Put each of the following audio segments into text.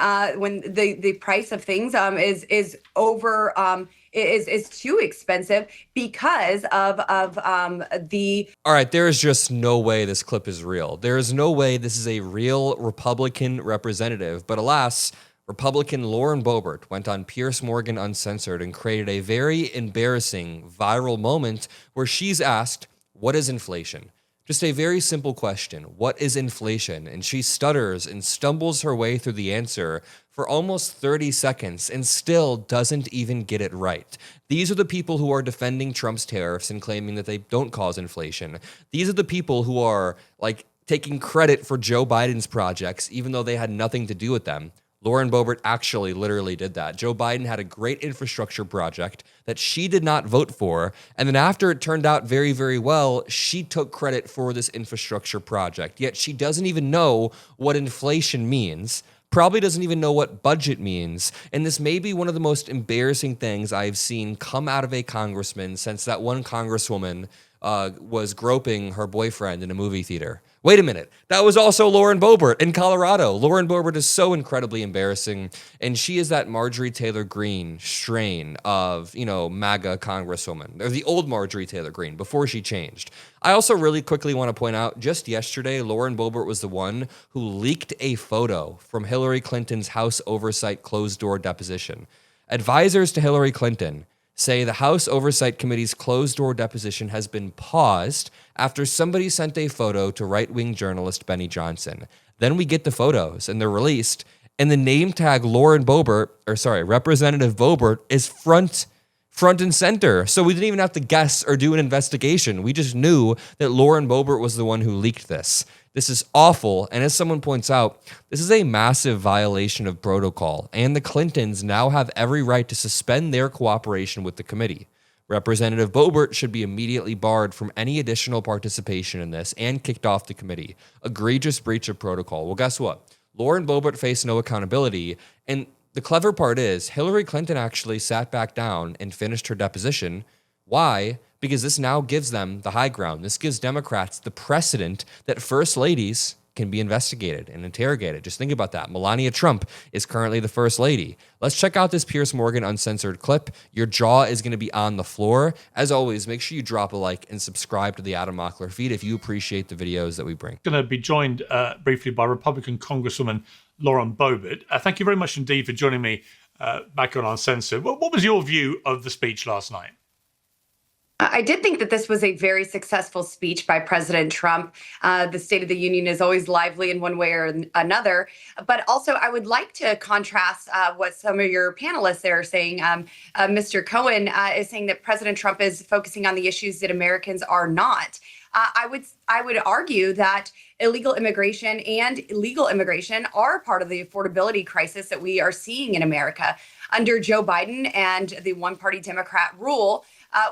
the price of things is over is too expensive because of the. All right, there is just no way this clip is real. There is no way this is a real Republican representative. But alas, Republican Lauren Boebert went on Piers Morgan Uncensored and created a very embarrassing viral moment where she's asked, "What is inflation?" Just a very simple question. What is inflation? And she stutters and stumbles her way through the answer for almost 30 seconds and still doesn't even get it right. These are the people who are defending Trump's tariffs and claiming that they don't cause inflation. These are the people who are like taking credit for Joe Biden's projects, even though they had nothing to do with them. Lauren Boebert actually literally did that. Joe Biden had a great infrastructure project that she did not vote for. And then after it turned out very, very well, she took credit for this infrastructure project. Yet she doesn't even know what inflation means, probably doesn't even know what budget means. And this may be one of the most embarrassing things I've seen come out of a congressman since that one congresswoman was groping her boyfriend in a movie theater. Wait a minute. That was also Lauren Boebert in Colorado. Lauren Boebert is so incredibly embarrassing, and she is that Marjorie Taylor Greene strain of, MAGA congresswoman, or the old Marjorie Taylor Greene before she changed. I also really quickly want to point out, just yesterday, Lauren Boebert was the one who leaked a photo from Hillary Clinton's House Oversight closed-door deposition. Advisors to Hillary Clinton say the House Oversight Committee's closed-door deposition has been paused after somebody sent a photo to right-wing journalist Benny Johnson. Then we get the photos, and they're released, and the name tag Representative Boebert is front and center. So we didn't even have to guess or do an investigation. We just knew that Lauren Boebert was the one who leaked this. This is awful, and as someone points out, this is a massive violation of protocol, and the Clintons now have every right to suspend their cooperation with the committee. Representative Boebert should be immediately barred from any additional participation in this and kicked off the committee. Egregious breach of protocol. Well, guess what? Lauren Boebert faced no accountability, and the clever part is Hillary Clinton actually sat back down and finished her deposition. Why? Because this now gives them the high ground. This gives Democrats the precedent that first ladies can be investigated and interrogated. Just think about that. Melania Trump is currently the first lady. Let's check out this Piers Morgan Uncensored clip. Your jaw is going to be on the floor. As always, make sure you drop a like and subscribe to the Adam Mockler feed if you appreciate the videos that we bring. Going to be joined briefly by Republican Congresswoman Lauren Boebert. Thank you very much indeed for joining me back on Uncensored. What was your view of the speech last night? I did think that this was a very successful speech by President Trump. The State of the Union is always lively in one way or another. But also, I would like to contrast what some of your panelists there are saying. Mr. Cohen is saying that President Trump is focusing on the issues that Americans are not. I would argue that illegal immigration and legal immigration are part of the affordability crisis that we are seeing in America. Under Joe Biden and the one-party Democrat rule,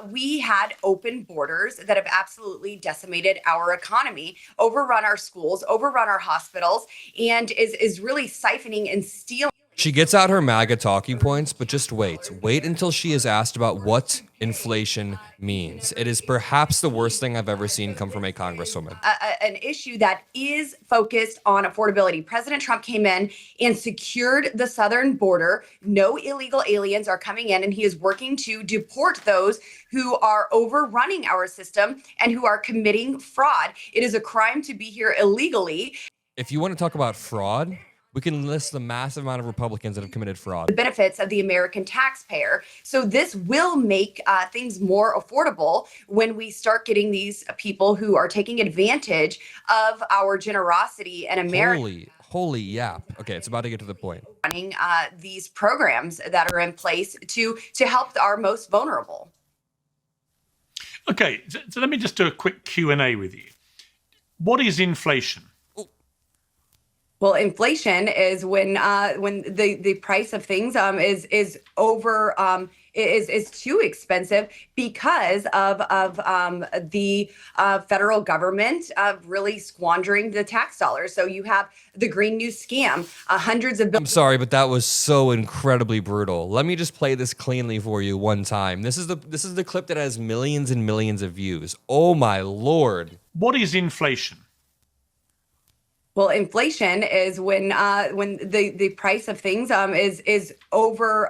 we had open borders that have absolutely decimated our economy, overrun our schools, overrun our hospitals, and is really siphoning and stealing. She gets out her MAGA talking points, but just wait. Wait until she is asked about what inflation means. It is perhaps the worst thing I've ever seen come from a congresswoman. An issue that is focused on affordability. President Trump came in and secured the southern border. No illegal aliens are coming in, and he is working to deport those who are overrunning our system and who are committing fraud. It is a crime to be here illegally. If you want to talk about fraud, we can list the massive amount of Republicans that have committed fraud. The benefits of the American taxpayer. So this will make things more affordable when we start getting these people who are taking advantage of our generosity and America. Holy yap. Okay, it's about to get to the point. Running these programs that are in place to help our most vulnerable. Okay, so let me just do a quick Q&A with you. What is inflation? Well, inflation is when the price of things is over is too expensive because of the federal government really squandering the tax dollars. So you have the Green New Scam, hundreds of billions. I'm sorry, but that was so incredibly brutal. Let me just play this cleanly for you one time. This is the clip that has millions and millions of views. Oh my Lord. What is inflation? Well, inflation is when the price of things is over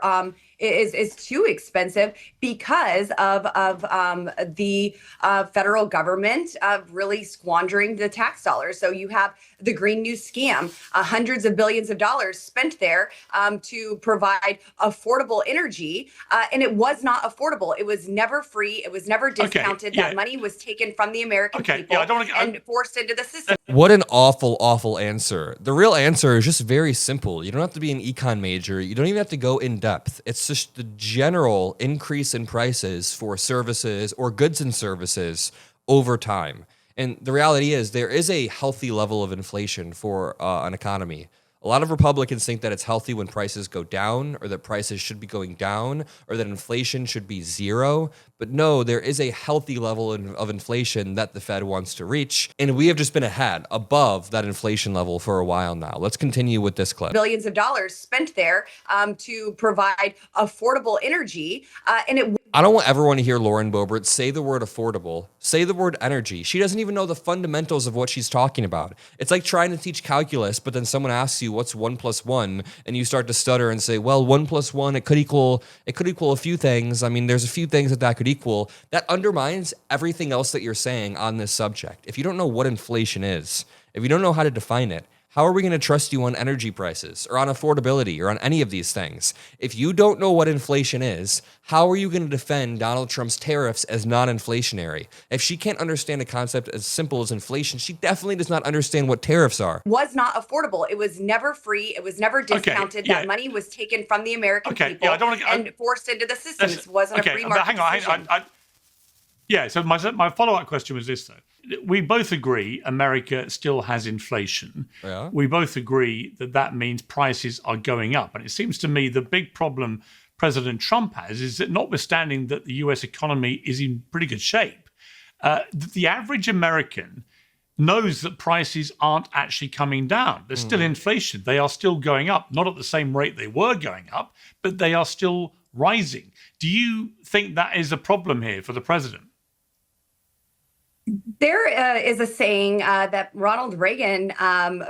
is too expensive because of the federal government really squandering the tax dollars. So you have the Green New scam, hundreds of billions of dollars spent there to provide affordable energy, and it was not affordable. It was never free. It was never discounted. yeah. That money was taken from the American Okay, people yeah, I don't wanna- and forced into the system. What an awful, awful answer. The real answer is just very simple. You don't have to be an econ major. You don't even have to go in depth. It's just the general increase in prices for services or goods and services over time. And the reality is there is a healthy level of inflation for an economy. A lot of Republicans think that it's healthy when prices go down, or that prices should be going down, or that inflation should be zero. But no, there is a healthy level of inflation that the Fed wants to reach. And we have just been ahead, above that inflation level for a while now. Let's continue with this clip. Billions of dollars spent there to provide affordable energy. And it I don't ever want to hear Lauren Boebert say the word affordable, say the word energy. She doesn't even know the fundamentals of what she's talking about. It's like trying to teach calculus, but then someone asks you what's 1 + 1, and you start to stutter and say, well, 1 + 1, it could equal a few things. I mean, there's a few things that could equal. That undermines everything else that you're saying on this subject. If you don't know what inflation is, if you don't know how to define it, how are we going to trust you on energy prices or on affordability or on any of these things? If you don't know what inflation is, how are you going to defend Donald Trump's tariffs as non-inflationary? If she can't understand a concept as simple as inflation, she definitely does not understand what tariffs are. was not affordable. It was never free. It was never discounted. yeah. That money was taken from the American people yeah, I don't wanna- and forced into the system. It wasn't a free market decision. Yeah, so my follow-up question was this, though. We both agree America still has inflation. Yeah. We both agree that means prices are going up. And it seems to me the big problem President Trump has is that, notwithstanding that the US economy is in pretty good shape, the average American knows that prices aren't actually coming down. There's still inflation. They are still going up, not at the same rate they were going up, but they are still rising. Do you think that is a problem here for the president? There is a saying that Ronald Reagan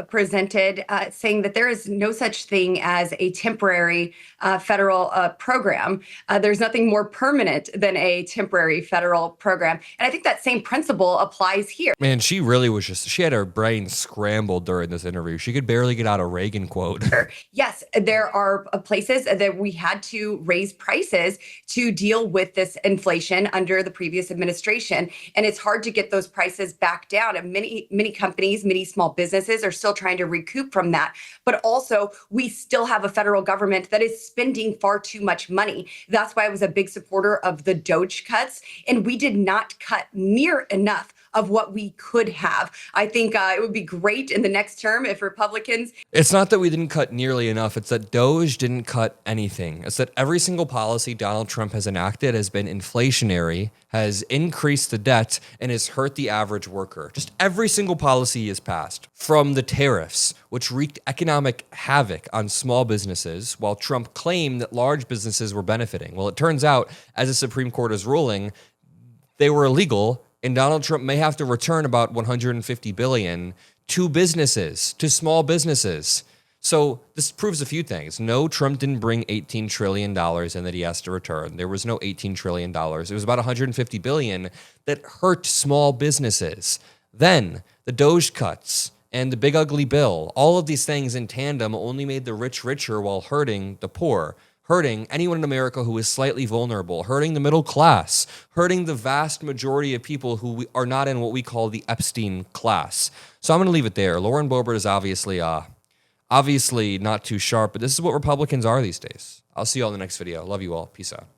presented saying that there is no such thing as a temporary federal program. There's nothing more permanent than a temporary federal program. And I think that same principle applies here. Man, she really was she had her brain scrambled during this interview. She could barely get out a Reagan quote. Yes, there are places that we had to raise prices to deal with this inflation under the previous administration. And it's hard to get those prices back down. And many companies, many small businesses are still trying to recoup from that. But also, we still have a federal government that is spending far too much money. That's why I was a big supporter of the DOGE cuts. And we did not cut near enough of what we could have. I think it would be great in the next term if Republicans. It's not that we didn't cut nearly enough. It's that DOGE didn't cut anything. It's that every single policy Donald Trump has enacted has been inflationary, has increased the debt, and has hurt the average worker. Just every single policy he has passed. From the tariffs, which wreaked economic havoc on small businesses, while Trump claimed that large businesses were benefiting. Well, it turns out, as the Supreme Court is ruling, they were illegal, and Donald Trump may have to return about $150 billion to businesses, to small businesses. So this proves a few things. No, Trump didn't bring $18 trillion in that he has to return. There was no $18 trillion. It was about $150 billion that hurt small businesses. Then the DOGE cuts and the big ugly bill, all of these things in tandem only made the rich richer while hurting the poor, hurting anyone in America who is slightly vulnerable, hurting the middle class, hurting the vast majority of people who are not in what we call the Epstein class. So I'm going to leave it there. Lauren Boebert is obviously not too sharp, but this is what Republicans are these days. I'll see you all in the next video. Love you all. Peace out.